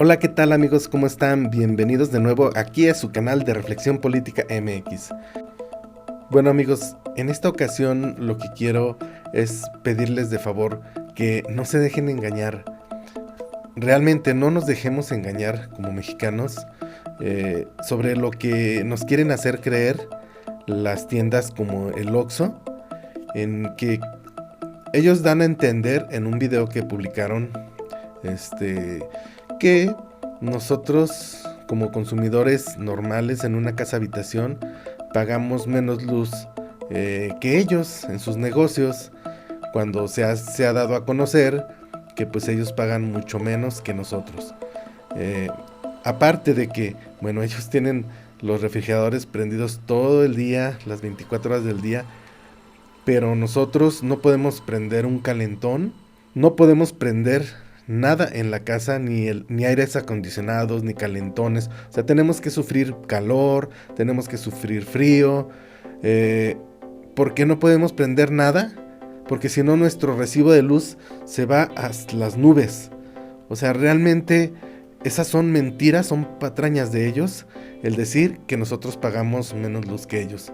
Hola, ¿qué tal amigos? ¿Cómo están? Bienvenidos de nuevo aquí a su canal de Reflexión Política MX. Bueno amigos, en esta ocasión lo que quiero es pedirles de favor que no se dejen engañar. Realmente no nos dejemos engañar como mexicanos sobre lo que nos quieren hacer creer las tiendas como el Oxxo, en que ellos dan a entender en un video que publicaron que nosotros como consumidores normales en una casa habitación pagamos menos luz que ellos en sus negocios, cuando se ha dado a conocer que pues ellos pagan mucho menos que nosotros. Aparte de que, bueno, ellos tienen los refrigeradores prendidos todo el día, las 24 horas del día, pero nosotros no podemos prender un calentón, no podemos prender nada en la casa, ni aires acondicionados, ni calentones. O sea, tenemos que sufrir calor, tenemos que sufrir frío. ¿Por qué no podemos prender nada? Porque si no, nuestro recibo de luz se va hasta las nubes. O sea, realmente esas son mentiras, son patrañas de ellos, el decir que nosotros pagamos menos luz que ellos.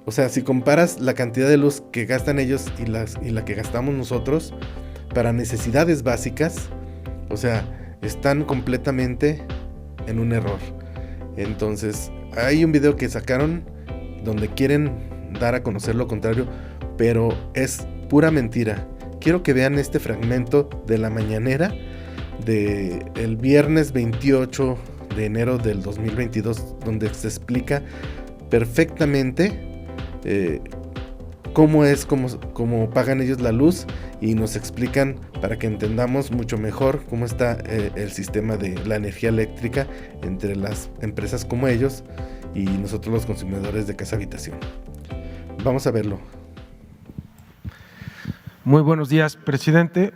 O sea, si comparas la cantidad de luz que gastan ellos y la que gastamos nosotros para necesidades básicas, o sea, están completamente en un error. Entonces, hay un video que sacaron donde quieren dar a conocer lo contrario, pero es pura mentira. Quiero que vean este fragmento de la mañanera del viernes 28 de enero del 2022, donde se explica perfectamente cómo pagan ellos la luz, y nos explican para que entendamos mucho mejor cómo está el sistema de la energía eléctrica entre las empresas como ellos y nosotros los consumidores de casa habitación. Vamos a verlo. Muy buenos días, presidente.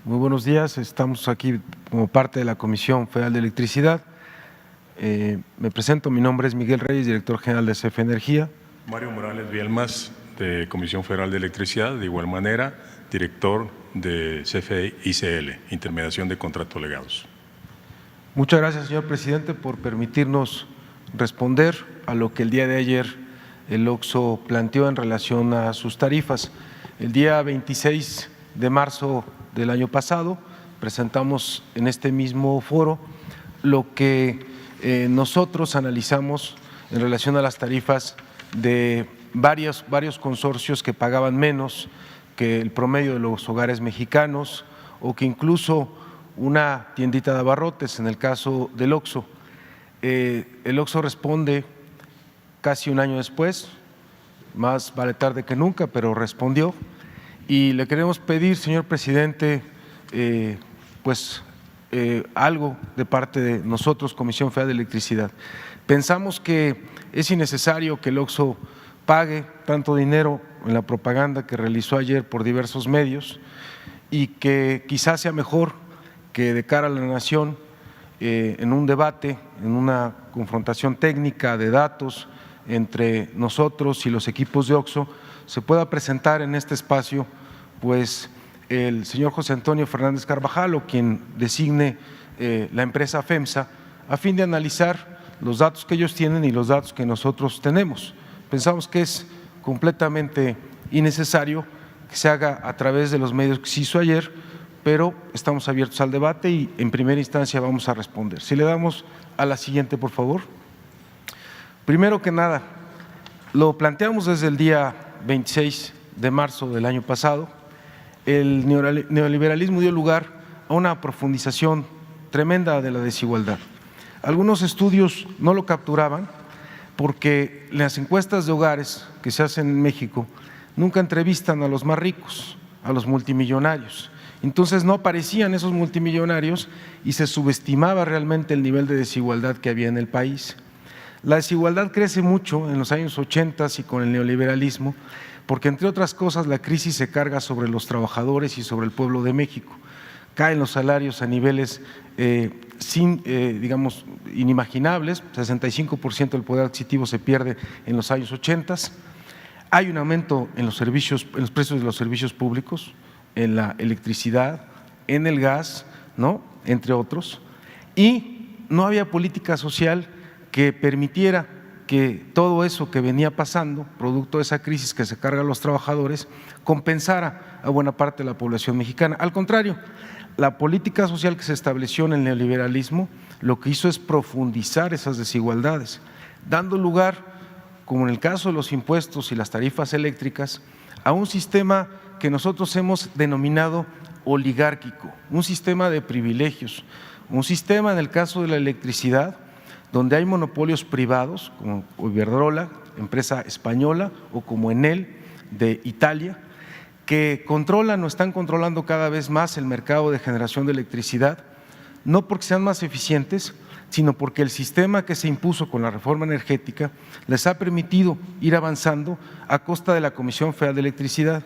Muy buenos días. Estamos aquí como parte de la Comisión Federal de Electricidad. Me presento, mi nombre es Miguel Reyes, director general de CFE Energía. Mario Morales Bielmas, de Comisión Federal de Electricidad, de igual manera, director de CFE ICL, Intermediación de Contratos Legados. Muchas gracias, señor presidente, por permitirnos responder a lo que el día de ayer el Oxxo planteó en relación a sus tarifas. El día 26 de marzo del año pasado presentamos en este mismo foro lo que nosotros analizamos en relación a las tarifas de varios consorcios que pagaban menos que el promedio de los hogares mexicanos, o que incluso una tiendita de abarrotes, en el caso del Oxxo. El Oxxo responde casi un año después, más vale tarde que nunca, pero respondió, y le queremos pedir, señor presidente, algo de parte de nosotros, Comisión Federal de Electricidad. Pensamos que es innecesario que el Oxxo pague tanto dinero en la propaganda que realizó ayer por diversos medios, y que quizás sea mejor que de cara a la nación, en un debate, en una confrontación técnica de datos entre nosotros y los equipos de Oxxo, se pueda presentar en este espacio pues el señor José Antonio Fernández Carvajal, o quien designe la empresa FEMSA, a fin de analizar los datos que ellos tienen y los datos que nosotros tenemos. Pensamos que es completamente innecesario que se haga a través de los medios que se hizo ayer, pero estamos abiertos al debate y en primera instancia vamos a responder. Si le damos a la siguiente, por favor. Primero que nada, lo planteamos desde el día 26 de marzo del año pasado. El neoliberalismo dio lugar a una profundización tremenda de la desigualdad. Algunos estudios no lo capturaban porque las encuestas de hogares que se hacen en México nunca entrevistan a los más ricos, a los multimillonarios. Entonces no aparecían esos multimillonarios y se subestimaba realmente el nivel de desigualdad que había en el país. La desigualdad crece mucho en los años 80 y con el neoliberalismo, porque entre otras cosas la crisis se carga sobre los trabajadores y sobre el pueblo de México. Caen los salarios a niveles inimaginables, 65% del poder adquisitivo se pierde en los años 80. Hay un aumento en los precios de los servicios públicos, en la electricidad, en el gas, ¿no?, entre otros. y no había política social que permitiera que todo eso que venía pasando, producto de esa crisis que se carga a los trabajadores, compensara a buena parte de la población mexicana. Al contrario, la política social que se estableció en el neoliberalismo lo que hizo es profundizar esas desigualdades, dando lugar, como en el caso de los impuestos y las tarifas eléctricas, a un sistema que nosotros hemos denominado oligárquico, un sistema de privilegios, un sistema en el caso de la electricidad donde hay monopolios privados como Iberdrola, empresa española, o como Enel de Italia, que controlan o están controlando cada vez más el mercado de generación de electricidad, no porque sean más eficientes, sino porque el sistema que se impuso con la reforma energética les ha permitido ir avanzando a costa de la Comisión Federal de Electricidad.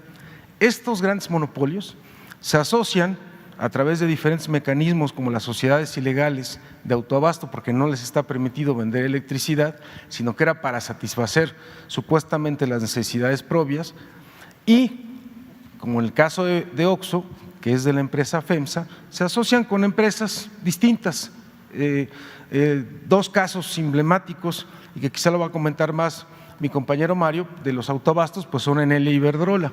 Estos grandes monopolios se asocian a través de diferentes mecanismos como las sociedades ilegales de autoabasto, porque no les está permitido vender electricidad, sino que era para satisfacer supuestamente las necesidades propias, y como en el caso de OXXO, que es de la empresa FEMSA, se asocian con empresas distintas. Dos casos emblemáticos, y que quizá lo va a comentar más mi compañero Mario, de los autoabastos, pues son Enel e Iberdrola.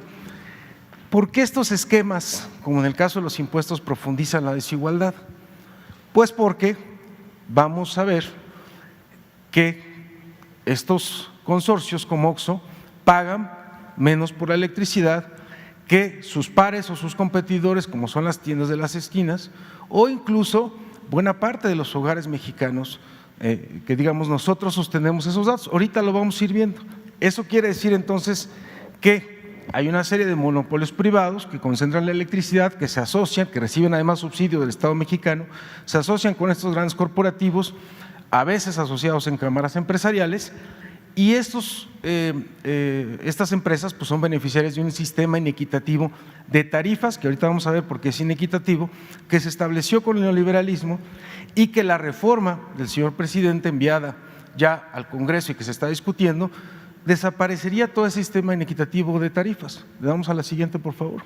¿Por qué estos esquemas, como en el caso de los impuestos, profundizan la desigualdad? Pues porque vamos a ver que estos consorcios como OXXO pagan menos por la electricidad que sus pares o sus competidores, como son las tiendas de las esquinas, o incluso buena parte de los hogares mexicanos, que digamos nosotros sostenemos esos datos. Ahorita lo vamos a ir viendo. Eso quiere decir entonces que hay una serie de monopolios privados que concentran la electricidad, que se asocian, que reciben además subsidio del Estado mexicano, se asocian con estos grandes corporativos, a veces asociados en cámaras empresariales, y estas empresas pues son beneficiarias de un sistema inequitativo de tarifas, que ahorita vamos a ver por qué es inequitativo, que se estableció con el neoliberalismo y que la reforma del señor presidente enviada ya al Congreso y que se está discutiendo, desaparecería todo ese sistema inequitativo de tarifas. Le damos a la siguiente, por favor.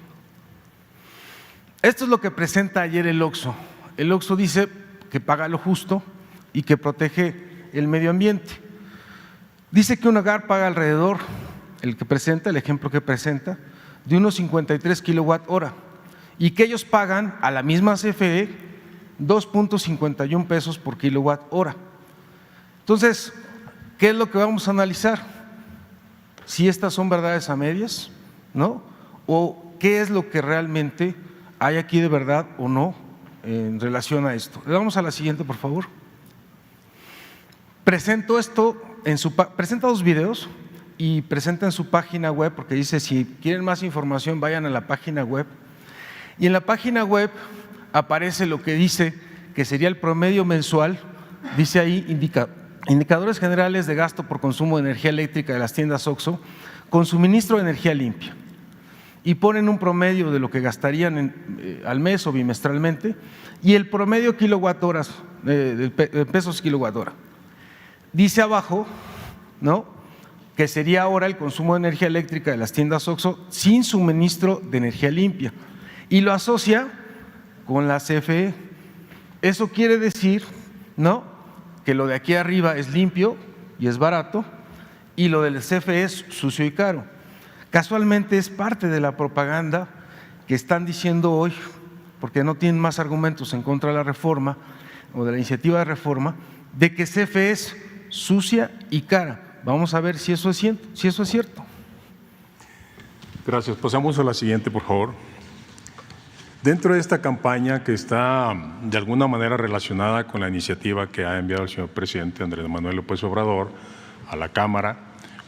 Esto es lo que presenta ayer el OXXO. El OXXO dice que paga lo justo y que protege el medio ambiente. Dice que un hogar paga alrededor, el ejemplo que presenta, de unos 53 kilowatt hora, y que ellos pagan a la misma CFE 2.51 pesos por kilowatt hora. Entonces, ¿qué es lo que vamos a analizar? Si estas son verdades a medias, ¿no? O qué es lo que realmente hay aquí de verdad o no en relación a esto. Le damos a la siguiente, por favor. Presento esto presenta dos videos y presenta en su página web, porque dice si quieren más información vayan a la página web, y en la página web aparece lo que dice que sería el promedio mensual, dice ahí indicadores generales de gasto por consumo de energía eléctrica de las tiendas OXXO con suministro de energía limpia, y ponen un promedio de lo que gastarían al mes o bimestralmente y el promedio kilowatt horas, de pesos kilowatt hora. Dice abajo, ¿no?, que sería ahora el consumo de energía eléctrica de las tiendas OXXO sin suministro de energía limpia, y lo asocia con la CFE. Eso quiere decir, ¿no?, que lo de aquí arriba es limpio y es barato, y lo del CFE es sucio y caro. Casualmente es parte de la propaganda que están diciendo hoy, porque no tienen más argumentos en contra de la reforma o de la iniciativa de reforma, de que CFE es sucia y cara. Vamos a ver si eso es cierto. Gracias. Pasamos a la siguiente, por favor. Dentro de esta campaña, que está de alguna manera relacionada con la iniciativa que ha enviado el señor presidente Andrés Manuel López Obrador a la Cámara,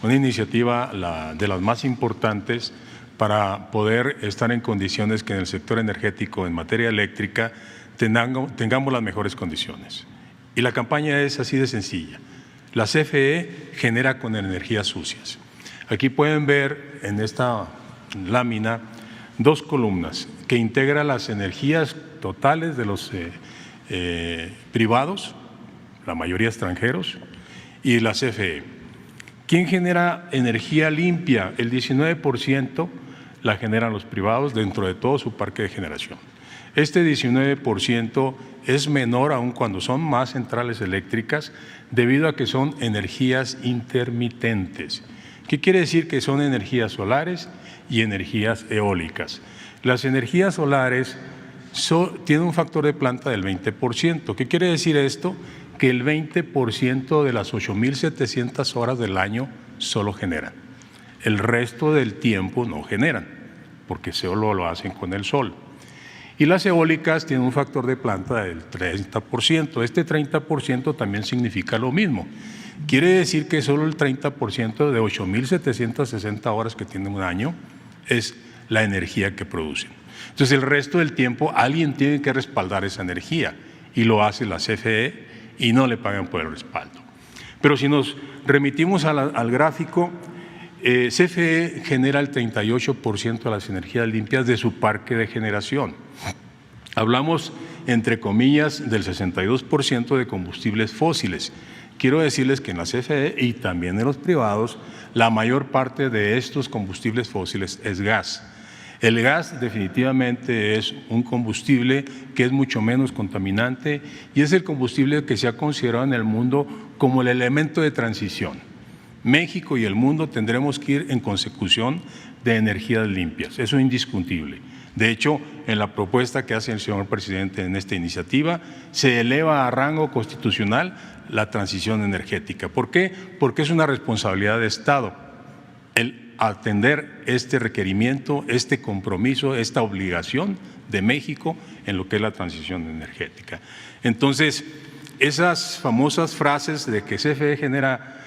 una iniciativa de las más importantes para poder estar en condiciones que en el sector energético, en materia eléctrica, tengamos las mejores condiciones. Y la campaña es así de sencilla. La CFE genera con energías sucias. Aquí pueden ver en esta lámina dos columnas que integran las energías totales de los privados, la mayoría extranjeros, y la CFE. ¿Quién genera energía limpia? El 19% la generan los privados dentro de todo su parque de generación. Este 19% es menor aún cuando son más centrales eléctricas, debido a que son energías intermitentes. ¿Qué quiere decir? Que son energías solares y energías eólicas. Las energías solares tienen un factor de planta del 20%. ¿Qué quiere decir esto? Que el 20% de las 8.700 horas del año solo generan. El resto del tiempo no generan, porque solo lo hacen con el sol. Y las eólicas tienen un factor de planta del 30%. Este 30% también significa lo mismo. Quiere decir que solo el 30% de 8.760 horas que tienen un año es la energía que producen. Entonces, el resto del tiempo alguien tiene que respaldar esa energía y lo hace la CFE y no le pagan por el respaldo. Pero si nos remitimos al gráfico, CFE genera el 38% de las energías limpias de su parque de generación. Hablamos, entre comillas, del 62% de combustibles fósiles. Quiero decirles que en la CFE y también en los privados, la mayor parte de estos combustibles fósiles es gas. El gas definitivamente es un combustible que es mucho menos contaminante y es el combustible que se ha considerado en el mundo como el elemento de transición. México y el mundo tendremos que ir en consecución de energías limpias, eso es indiscutible. De hecho, en la propuesta que hace el señor presidente en esta iniciativa, se eleva a rango constitucional la transición energética. ¿Por qué? Porque es una responsabilidad de Estado el atender este requerimiento, este compromiso, esta obligación de México en lo que es la transición energética. Entonces, esas famosas frases de que CFE genera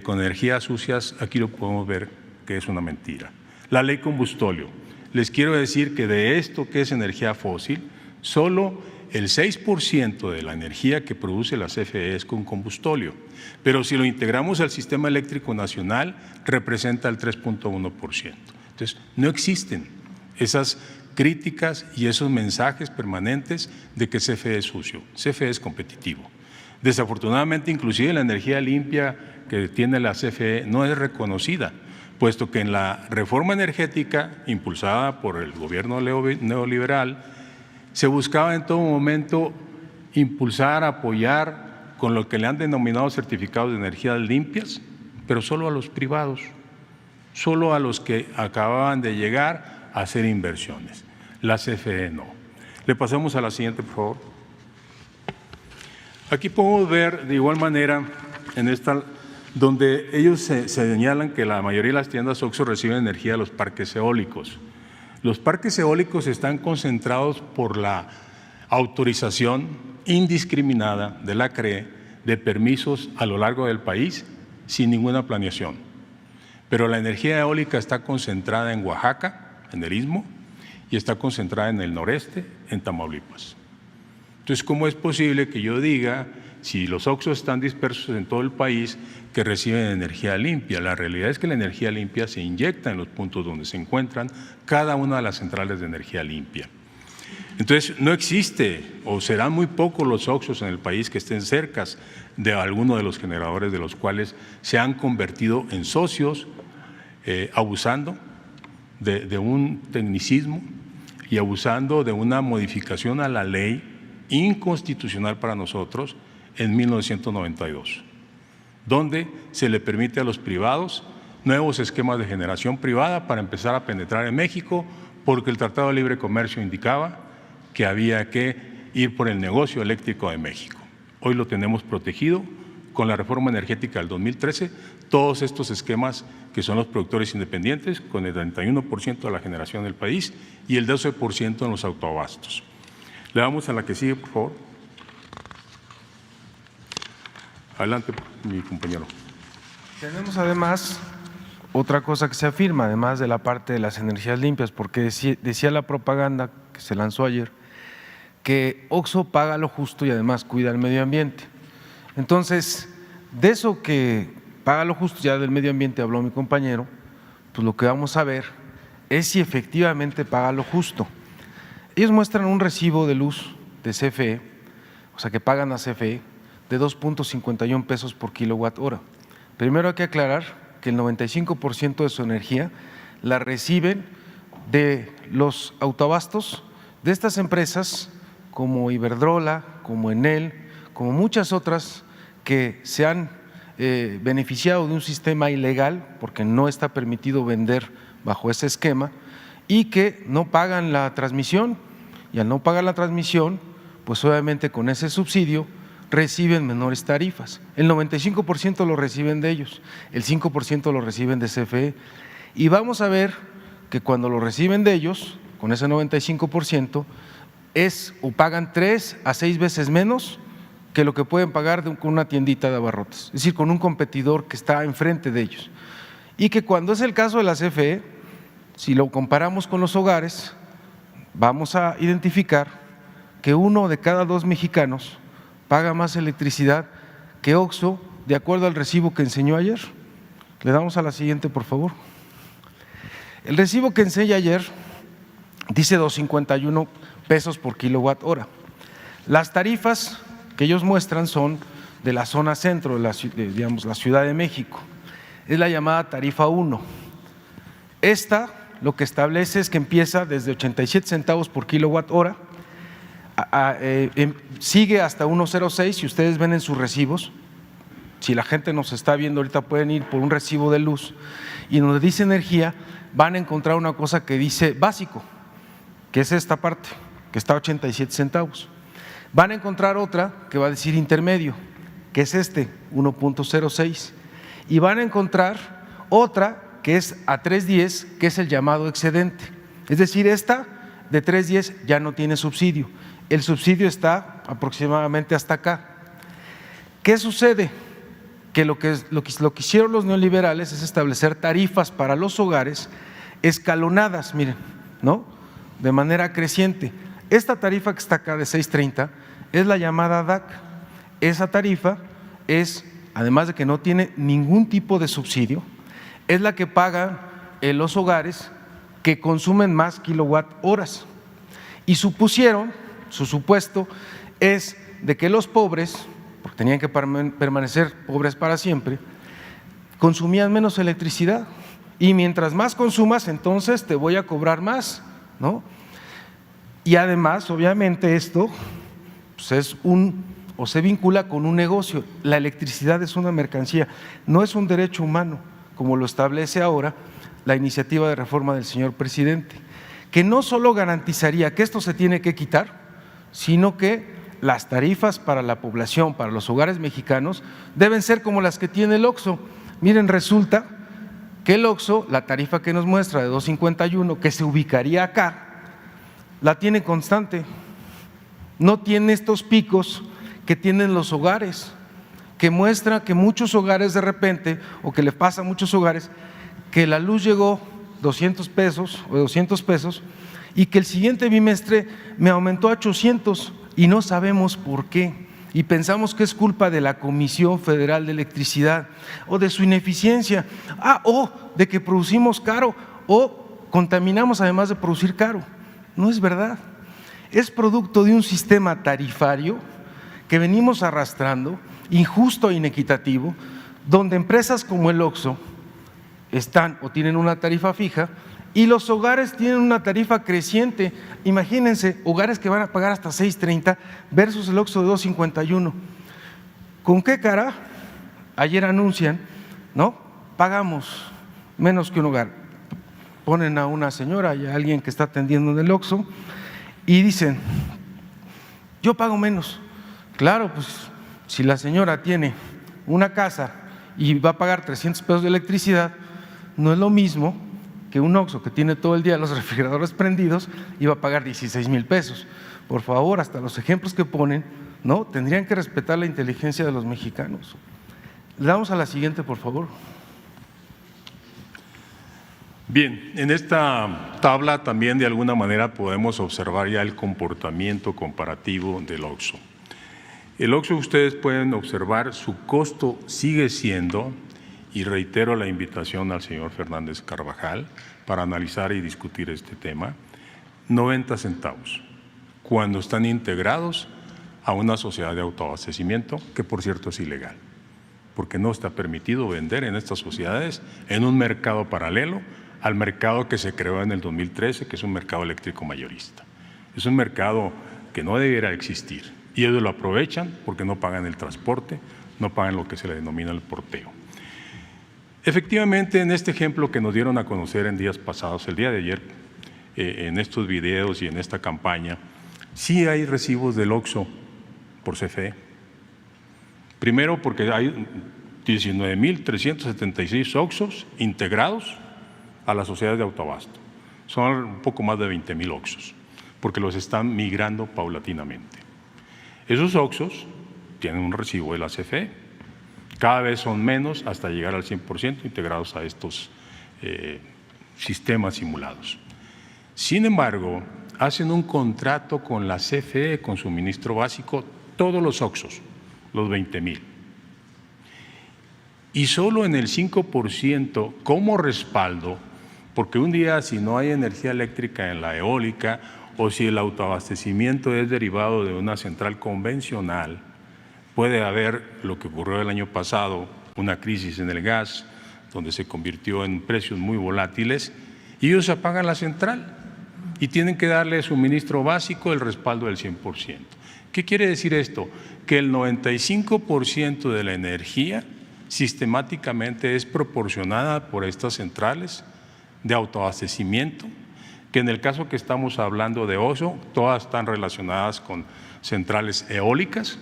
con energías sucias, aquí lo podemos ver que es una mentira. La ley combustóleo. Les quiero decir que de esto que es energía fósil, solo el 6% de la energía que produce la CFE es con combustóleo, pero si lo integramos al sistema eléctrico nacional, representa el 3.1%. Entonces, no existen esas críticas y esos mensajes permanentes de que CFE es sucio. CFE es competitivo. Desafortunadamente, inclusive la energía limpia que tiene la CFE no es reconocida, puesto que en la reforma energética impulsada por el gobierno neoliberal se buscaba en todo momento impulsar, apoyar con lo que le han denominado certificados de energías limpias, pero solo a los privados, solo a los que acababan de llegar a hacer inversiones. La CFE no. Le pasamos a la siguiente, por favor. Aquí podemos ver de igual manera en esta, donde ellos se señalan que la mayoría de las tiendas OXXO reciben energía de los parques eólicos. Los parques eólicos están concentrados por la autorización indiscriminada de la CRE de permisos a lo largo del país sin ninguna planeación. Pero la energía eólica está concentrada en Oaxaca, en el Istmo, y está concentrada en el noreste, en Tamaulipas. Entonces, ¿cómo es posible que yo diga, si los OXXO están dispersos en todo el país, que reciben energía limpia? La realidad es que la energía limpia se inyecta en los puntos donde se encuentran cada una de las centrales de energía limpia. Entonces, no existe, o serán muy pocos los OXXOs en el país que estén cerca de alguno de los generadores de los cuales se han convertido en socios, abusando de un tecnicismo y abusando de una modificación a la ley inconstitucional para nosotros en 1992, donde se le permite a los privados nuevos esquemas de generación privada para empezar a penetrar en México, porque el Tratado de Libre Comercio indicaba que había que ir por el negocio eléctrico de México. Hoy lo tenemos protegido con la reforma energética del 2013, todos estos esquemas que son los productores independientes, con el 31% de la generación del país y el 12% en los autoabastos. Le damos a la que sigue, por favor. Adelante, mi compañero. Tenemos además otra cosa que se afirma, además de la parte de las energías limpias, porque decía la propaganda que se lanzó ayer, que OXXO paga lo justo y además cuida el medio ambiente. Entonces, de eso que paga lo justo, ya del medio ambiente habló mi compañero, pues lo que vamos a ver es si efectivamente paga lo justo. Ellos muestran un recibo de luz de CFE, o sea que pagan a CFE, de 2.51 pesos por kilowatt hora. Primero hay que aclarar que el 95% de su energía la reciben de los autoabastos de estas empresas, como Iberdrola, como Enel, como muchas otras que se han beneficiado de un sistema ilegal, porque no está permitido vender bajo ese esquema, y que no pagan la transmisión, y al no pagar la transmisión, pues obviamente con ese subsidio reciben menores tarifas. El 95% lo reciben de ellos, el 5% lo reciben de CFE, y vamos a ver que cuando lo reciben de ellos, con ese 95%, o pagan 3 a 6 veces menos que lo que pueden pagar con una tiendita de abarrotes, es decir, con un competidor que está enfrente de ellos. Y que cuando es el caso de la CFE, si lo comparamos con los hogares, vamos a identificar que 1 de cada 2 mexicanos paga más electricidad que OXXO, de acuerdo al recibo que enseñó ayer. Le damos a la siguiente, por favor. El recibo que enseñé ayer dice 251 pesos por kilowatt hora. Las tarifas que ellos muestran son de la zona centro, digamos, la Ciudad de México. Es la llamada tarifa 1. Esta lo que establece es que empieza desde 87 centavos por kilowatt hora, sigue hasta 1.06, si ustedes ven en sus recibos. Si la gente nos está viendo ahorita pueden ir por un recibo de luz y donde dice energía van a encontrar una cosa que dice básico, que es esta parte, que está a 87 centavos. Van a encontrar otra que va a decir intermedio, que es 1.06, y van a encontrar otra que es a 3.10, que es el llamado excedente. Es decir, esta de 3.10 ya no tiene subsidio, el subsidio está aproximadamente hasta acá. ¿Qué sucede? Que lo que hicieron los neoliberales es establecer tarifas para los hogares escalonadas, miren, ¿no? De manera creciente. Esta tarifa que está acá de 6.30 es la llamada DAC. Esa tarifa es, además de que no tiene ningún tipo de subsidio, es la que pagan los hogares que consumen más kilowatt horas. Y su supuesto es de que los pobres, porque tenían que permanecer pobres para siempre, consumían menos electricidad y mientras más consumas, entonces te voy a cobrar más, ¿no? Y además, obviamente, esto pues se vincula con un negocio. La electricidad es una mercancía, no es un derecho humano, como lo establece ahora la iniciativa de reforma del señor presidente, que no solo garantizaría que esto se tiene que quitar, sino que las tarifas para la población, para los hogares mexicanos, deben ser como las que tiene el OXXO. Miren, resulta que el OXXO, la tarifa que nos muestra de 2.51, que se ubicaría acá, la tiene constante, no tiene estos picos que tienen los hogares, que muestra que muchos hogares de repente, o que le pasa a muchos hogares, que la luz llegó 200 pesos o 200 pesos y que el siguiente bimestre me aumentó a 800 y no sabemos por qué. Y pensamos que es culpa de la Comisión Federal de Electricidad o de su ineficiencia, o de que producimos caro o contaminamos además de producir caro. No es verdad, es producto de un sistema tarifario que venimos arrastrando, injusto e inequitativo, donde empresas como el OXXO están o tienen una tarifa fija y los hogares tienen una tarifa creciente. Imagínense, hogares que van a pagar hasta 6.30 versus el OXXO de 2.51. ¿Con qué cara? Ayer anuncian, ¿no? Pagamos menos que un hogar. Ponen a una señora y a alguien que está atendiendo en el OXXO y dicen, yo pago menos. Claro, pues si la señora tiene una casa y va a pagar 300 pesos de electricidad, no es lo mismo que un OXXO que tiene todo el día los refrigeradores prendidos y va a pagar 16,000 pesos. Por favor, hasta los ejemplos que ponen, ¿no? Tendrían que respetar la inteligencia de los mexicanos. Le damos a la siguiente, por favor. Bien, en esta tabla también de alguna manera podemos observar ya el comportamiento comparativo del OXXO. El OXXO, ustedes pueden observar, su costo sigue siendo, y reitero la invitación al señor Fernández Carvajal para analizar y discutir este tema, 90 centavos, cuando están integrados a una sociedad de autoabastecimiento, que por cierto es ilegal, porque no está permitido vender en estas sociedades en un mercado paralelo al mercado que se creó en el 2013, que es un mercado eléctrico mayorista. Es un mercado que no debiera existir y ellos lo aprovechan porque no pagan el transporte, no pagan lo que se le denomina el porteo. Efectivamente, en este ejemplo que nos dieron a conocer en días pasados, el día de ayer, en estos videos y en esta campaña, sí hay recibos del OXXO por CFE. Primero porque hay 19.376 OXXOs integrados a las sociedades de autoabasto. Son un poco más de 20.000 OXXOs, porque los están migrando paulatinamente. Esos OXXOs tienen un recibo de la CFE. Cada vez son menos hasta llegar al 100% integrados a estos sistemas simulados. Sin embargo, hacen un contrato con la CFE, con suministro básico, todos los OXXOs, los 20.000. Y solo en el 5% como respaldo, porque un día si no hay energía eléctrica en la eólica o si el autoabastecimiento es derivado de una central convencional, puede haber lo que ocurrió el año pasado, una crisis en el gas, donde se convirtió en precios muy volátiles, y ellos apagan la central y tienen que darle suministro básico el respaldo del 100%. ¿Qué quiere decir esto? Que el 95% de la energía sistemáticamente es proporcionada por estas centrales de autoabastecimiento, que en el caso que estamos hablando de OXXO, todas están relacionadas con centrales eólicas,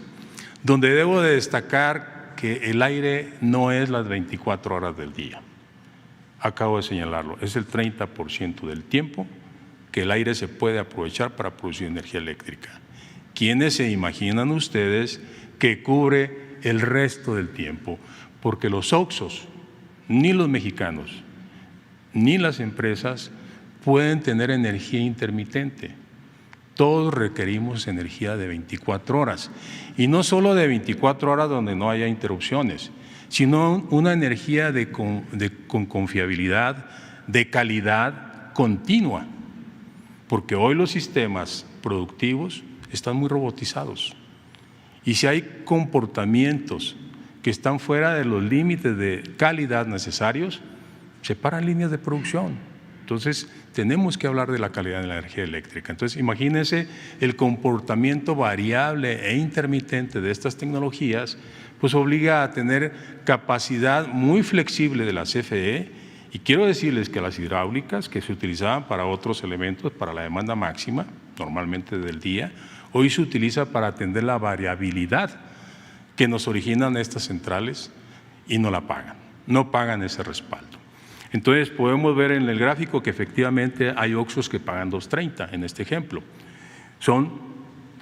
donde debo de destacar que el aire no es las 24 horas del día. Acabo de señalarlo, es el 30% del tiempo que el aire se puede aprovechar para producir energía eléctrica. ¿Quiénes se imaginan ustedes que cubre el resto del tiempo? Porque los OXXOs, ni los mexicanos, ni las empresas pueden tener energía intermitente. Todos requerimos energía de 24 horas. Y no solo de 24 horas donde no haya interrupciones, sino una energía con confiabilidad, de calidad continua. Porque hoy los sistemas productivos están muy robotizados. Y si hay comportamientos que están fuera de los límites de calidad necesarios, se paran líneas de producción. Entonces, tenemos que hablar de la calidad de la energía eléctrica. Entonces, imagínense el comportamiento variable e intermitente de estas tecnologías, pues obliga a tener capacidad muy flexible de la CFE. Y quiero decirles que las hidráulicas que se utilizaban para otros elementos, para la demanda máxima, normalmente del día, hoy se utiliza para atender la variabilidad que nos originan estas centrales y no la pagan, no pagan ese respaldo. Entonces podemos ver en el gráfico que efectivamente hay OXXOs que pagan 2.30 en este ejemplo. Son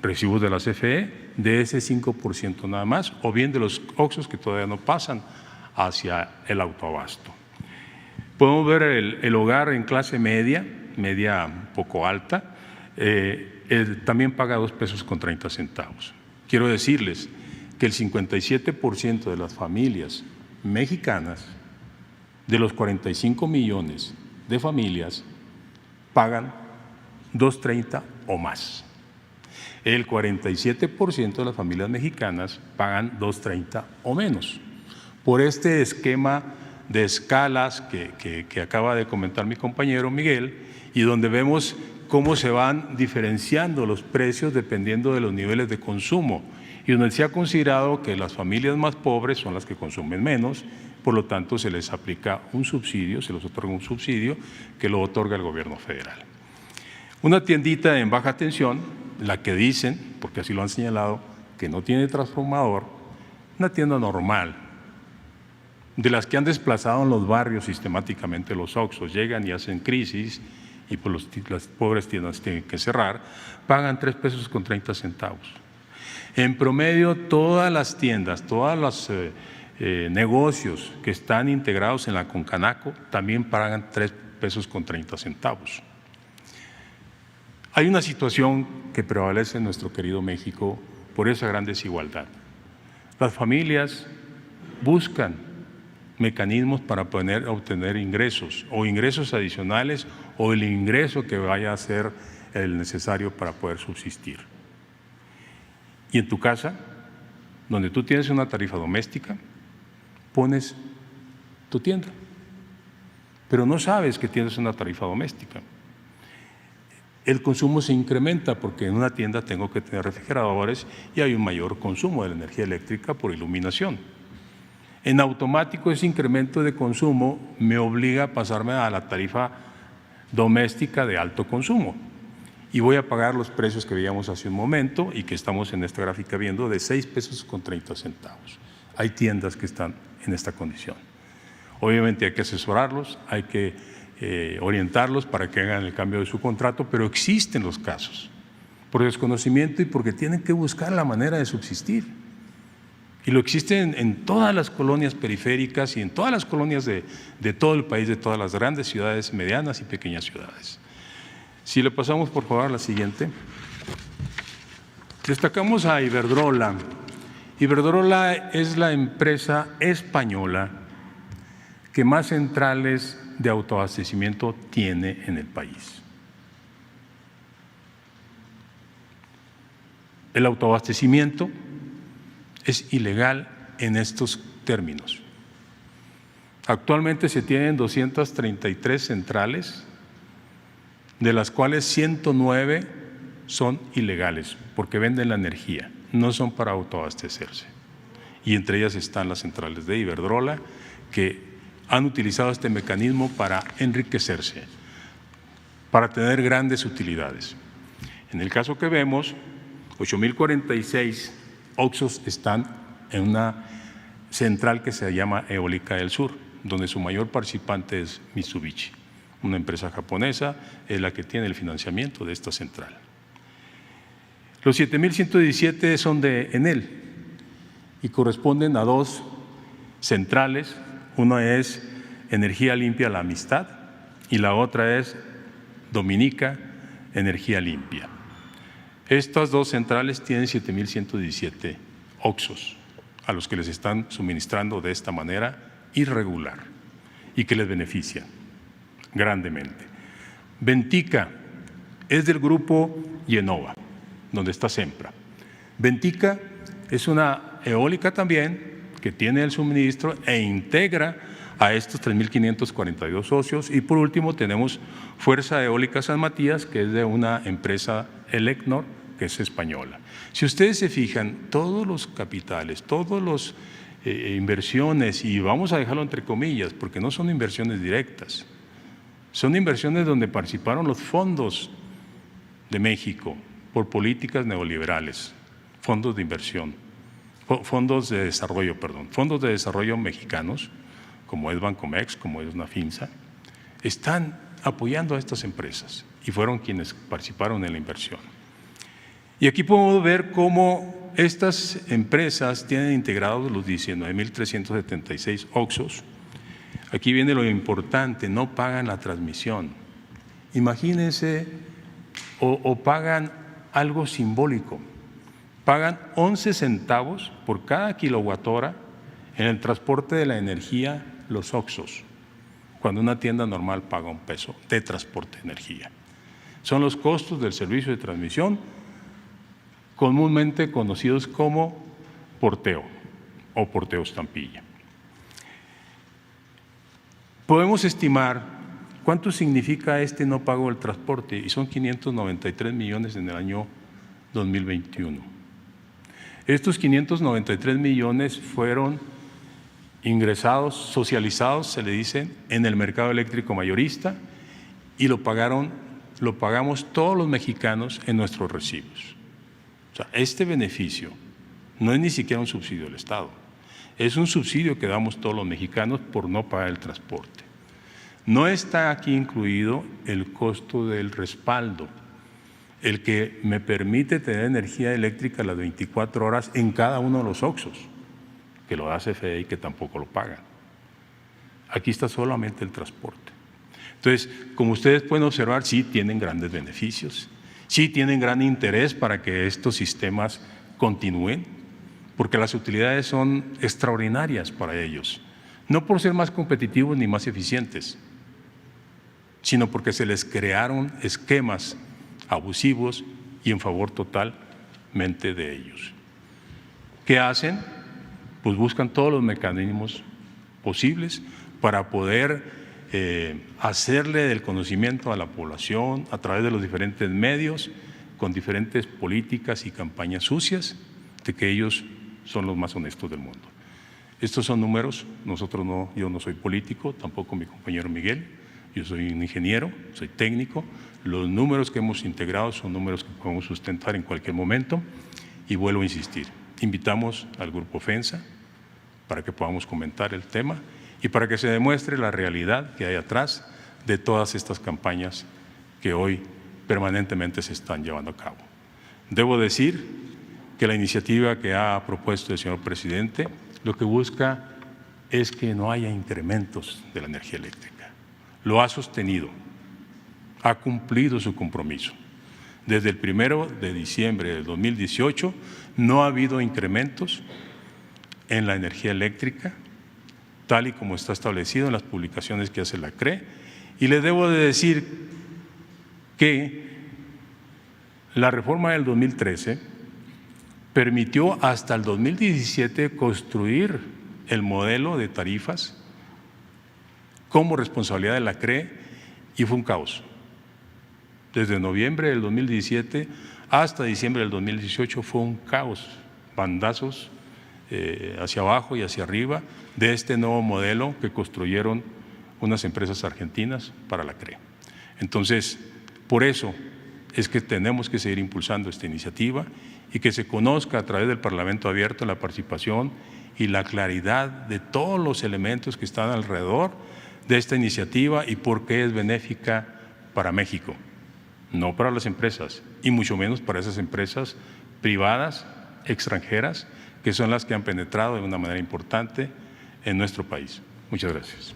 recibos de la CFE de ese 5% nada más, o bien de los OXXOs que todavía no pasan hacia el autoabasto. Podemos ver el hogar en clase media un poco alta, también paga 2 pesos con 30 centavos. Quiero decirles que el 57% de las familias mexicanas, de los 45 millones de familias, pagan 2.30 o más. El 47% de las familias mexicanas pagan 2.30 o menos. Por este esquema de escalas que acaba de comentar mi compañero Miguel, y donde vemos cómo se van diferenciando los precios dependiendo de los niveles de consumo, y donde se ha considerado que las familias más pobres son las que consumen menos, por lo tanto se les aplica un subsidio, se les otorga un subsidio que lo otorga el gobierno federal. Una tiendita en baja tensión, la que dicen, porque así lo han señalado, que no tiene transformador, una tienda normal, de las que han desplazado en los barrios sistemáticamente los OXXOs, llegan y hacen crisis y pues las pobres tiendas tienen que cerrar, pagan 3 pesos con 30 centavos. En promedio, todas las tiendas, todos los negocios que están integrados en la Concanaco también pagan 3 pesos con 30 centavos. Hay una situación que prevalece en nuestro querido México por esa gran desigualdad. Las familias buscan mecanismos para poder obtener ingresos o ingresos adicionales o el ingreso que vaya a ser el necesario para poder subsistir. Y en tu casa, donde tú tienes una tarifa doméstica, pones tu tienda, pero no sabes que tienes una tarifa doméstica. el consumo se incrementa porque en una tienda tengo que tener refrigeradores y hay un mayor consumo de la energía eléctrica por iluminación. En automático ese incremento de consumo me obliga a pasarme a la tarifa doméstica de alto consumo y voy a pagar los precios que veíamos hace un momento y que estamos en esta gráfica viendo de 6 pesos con 30 centavos. Hay tiendas que están en esta condición. Obviamente hay que asesorarlos, hay que orientarlos para que hagan el cambio de su contrato, pero existen los casos por desconocimiento y porque tienen que buscar la manera de subsistir. Y lo existen en todas las colonias periféricas y en todas las colonias de todo el país, de todas las grandes ciudades, medianas y pequeñas ciudades. Si le pasamos por favor a la siguiente. Destacamos a Iberdrola. Iberdrola es la empresa española que más centrales de autoabastecimiento tiene en el país. El autoabastecimiento es ilegal en estos términos. Actualmente se tienen 233 centrales, de las cuales 109 son ilegales porque venden la energía, no son para autoabastecerse. Y entre ellas están las centrales de Iberdrola, que han utilizado este mecanismo para enriquecerse, para tener grandes utilidades. En el caso que vemos, 8.046 OXXOs están en una central que se llama Eólica del Sur, donde su mayor participante es Mitsubishi, una empresa japonesa, es la que tiene el financiamiento de esta central. Los 7.117 son de Enel y corresponden a 2 centrales. Una es Energía Limpia La Amistad y la otra es Dominica Energía Limpia. Estas 2 centrales tienen 7.117 OXXOs a los que les están suministrando de esta manera irregular y que les benefician grandemente. Ventica es del grupo Yenova, donde está Sempra. Ventica es una eólica también que tiene el suministro e integra a estos 3.542 socios. Y por último tenemos Fuerza Eólica San Matías, que es de una empresa Elecnor, que es española. Si ustedes se fijan, todos los capitales, todas las inversiones, y vamos a dejarlo entre comillas, porque no son inversiones directas, son inversiones donde participaron los fondos de México por políticas neoliberales, fondos de inversión, fondos de desarrollo mexicanos, como es Bancomex, como es Nafinsa, están apoyando a estas empresas y fueron quienes participaron en la inversión. Y aquí podemos ver cómo estas empresas tienen integrados los 19.376 OXXOs. Aquí viene lo importante, no pagan la transmisión. Imagínense, o pagan algo simbólico, pagan 11 centavos por cada kilowatt-hora en el transporte de la energía, los OXXOs, cuando una tienda normal paga $1 de transporte de energía. Son los costos del servicio de transmisión, comúnmente conocidos como porteo o porteo estampilla. Podemos estimar cuánto significa este no pago del transporte y son 593 millones en el año 2021. Estos 593 millones fueron ingresados, socializados, se le dice, en el mercado eléctrico mayorista y lo pagamos todos los mexicanos en nuestros recibos. O sea, este beneficio no es ni siquiera un subsidio del Estado, es un subsidio que damos todos los mexicanos por no pagar el transporte. No está aquí incluido el costo del respaldo, el que me permite tener energía eléctrica las 24 horas en cada uno de los OXXOs, que lo da CFE y que tampoco lo pagan. Aquí está solamente el transporte. Entonces, como ustedes pueden observar, sí tienen grandes beneficios, sí tienen gran interés para que estos sistemas continúen, porque las utilidades son extraordinarias para ellos, no por ser más competitivos ni más eficientes, sino porque se les crearon esquemas abusivos y en favor totalmente de ellos. ¿Qué hacen? Pues buscan todos los mecanismos posibles para poder hacerle del conocimiento a la población a través de los diferentes medios, con diferentes políticas y campañas sucias, de que ellos son los más honestos del mundo. Estos son números, yo no soy político, tampoco mi compañero Miguel, yo soy un ingeniero, soy técnico. Los números que hemos integrado son números que podemos sustentar en cualquier momento y vuelvo a insistir, invitamos al Grupo FENSA para que podamos comentar el tema y para que se demuestre la realidad que hay atrás de todas estas campañas que hoy permanentemente se están llevando a cabo. Debo decir que la iniciativa que ha propuesto el señor presidente lo que busca es que no haya incrementos de la energía eléctrica. Lo ha sostenido, ha cumplido su compromiso. Desde el 1 de diciembre del 2018 no ha habido incrementos en la energía eléctrica, tal y como está establecido en las publicaciones que hace la CRE. Y le debo de decir que la reforma del 2013 permitió hasta el 2017 construir el modelo de tarifas como responsabilidad de la CRE y fue un caos. Desde noviembre del 2017 hasta diciembre del 2018 fue un caos, bandazos hacia abajo y hacia arriba de este nuevo modelo que construyeron unas empresas argentinas para la CRE. Entonces, por eso es que tenemos que seguir impulsando esta iniciativa y que se conozca a través del Parlamento abierto la participación y la claridad de todos los elementos que están alrededor de esta iniciativa y por qué es benéfica para México, no para las empresas y mucho menos para esas empresas privadas, extranjeras, que son las que han penetrado de una manera importante en nuestro país. Muchas gracias.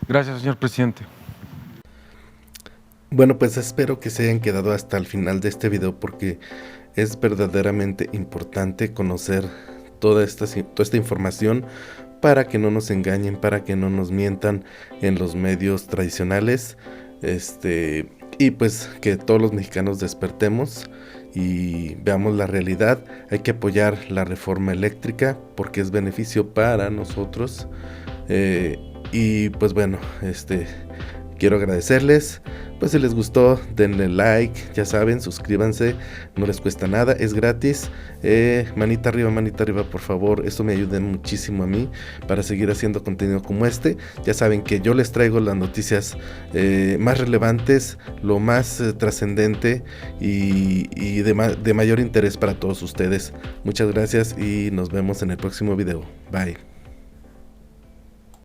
Gracias, señor presidente. Bueno, pues espero que se hayan quedado hasta el final de este video porque es verdaderamente importante conocer toda esta información para que no nos engañen, para que no nos mientan en los medios tradicionales, y pues que todos los mexicanos despertemos y veamos la realidad. Hay que apoyar la reforma eléctrica porque es beneficio para nosotros, y pues bueno, quiero agradecerles. Pues si les gustó, denle like, ya saben, suscríbanse, no les cuesta nada, es gratis. Manita arriba, por favor, esto me ayuda muchísimo a mí para seguir haciendo contenido como este. Ya saben que yo les traigo las noticias más relevantes, lo más trascendente y de mayor interés para todos ustedes. Muchas gracias y nos vemos en el próximo video. Bye.